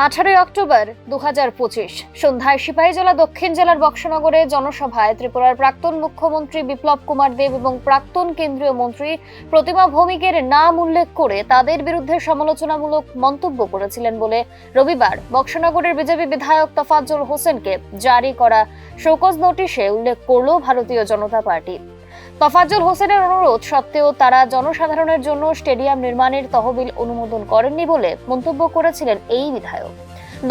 18 October 2025 সন্ধ্যায় সিপাহীজলা দক্ষিণ জেলার বক্সনগরে জনসভায় ত্রিপুরার প্রাক্তন মুখ্যমন্ত্রী বিপ্লব কুমার দেব এবং প্রাক্তন কেন্দ্রীয় মন্ত্রী প্রতিমা ভৌমিকের নাম উল্লেখ করে তাদের বিরুদ্ধে সমালোচনামূলক মন্তব্য করেছিলেন বলে রবিবার বক্সনগরের বিজেপি বিধায়ক তফাজ্জল হোসেনকে জারি করা শোকজ নোটিশে উল্লেখ করল ভারতীয় জনতা পার্টি। তফাজ্জল হোসেনের অনুরোধ সত্ত্বেও তারা জনসাধারণের জন্য স্টেডিয়াম নির্মাণের তহবিল অনুমোদন করেননি বলে মন্তব্য করেছিলেন এই বিধায়ক।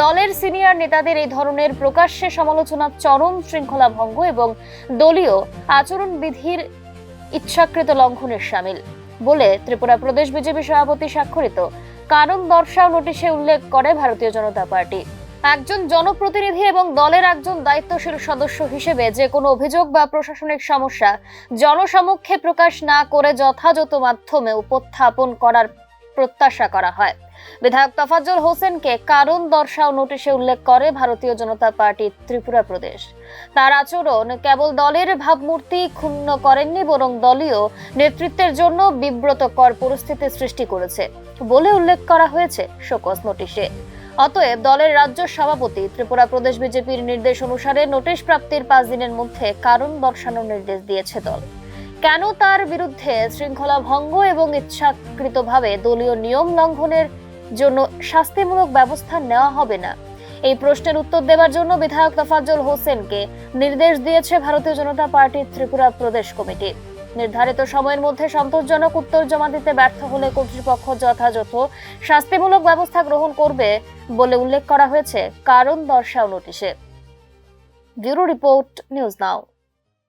দলের সিনিয়র নেতাদের এই ধরনের প্রকাশ্যে সমালোচনা চরম শৃঙ্খলা ভঙ্গ এবং দলীয় আচরণবিধির ইচ্ছাকৃত লঙ্ঘনের শামিল বলে ত্রিপুরা প্রদেশ বিজেপি সভাপতি স্বাক্ষরিত কারণ দর্শাও নোটিশে উল্লেখ করে ভারতীয় জনতা পার্টি। একজন জনপ্রতিনিধি এবং দলের একজন দায়িত্বশীল সদস্য হিসেবে যে কোনো অভিযোগ বা প্রশাসনিক সমস্যা জনসমক্ষে প্রকাশ না করে যথাযথ মাধ্যমে উপস্থাপন করার প্রত্যাশা করা হয়। বিধায়ক তফাজ্জল হোসেনকে কারণ দর্শাও নোটিশে উল্লেখ করে ভারতীয় জনতা পার্টি ত্রিপুরা প্রদেশ। তার আচরণ কেবল দলের ভাবমূর্তি ক্ষুণ্ণ করেননি বরং দলীয় নেতৃত্বের জন্য বিব্রতকর পরিস্থিতি সৃষ্টি করেছে বলে উল্লেখ করা হয়েছে শোকজ নোটিশে। অতএব দলের রাজ্য সভাপতি ত্রিপুরা প্রদেশ বিজেপির নির্দেশ অনুসারে নোটিশ প্রাপ্তির 5 দিনের মধ্যে কারণ দর্শানোর নির্দেশ দিয়েছে দল। কেন তার বিরুদ্ধে শৃঙ্খলা ভঙ্গ এবং ইচ্ছাকৃতভাবে দলীয় নিয়ম লঙ্ঘনের জন্য শাস্তিমূলক ব্যবস্থা নেওয়া হবে না, এই প্রশ্নের উত্তর দেওয়ার জন্য বিধায়ক তফাজ্জল হোসেনকে নির্দেশ দিয়েছে ভারতীয় জনতা পার্টির ত্রিপুরা প্রদেশ কমিটি। নির্ধারিত সময়ের মধ্যে সন্তোষজনক উত্তর জমা দিতে ব্যর্থ হলে কর্তৃপক্ষ যথাযথ শাস্তিমূলক ব্যবস্থা গ্রহণ করবে বলে উল্লেখ করা হয়েছে কারণ দর্শাও নোটিশে। Bureau report, news now.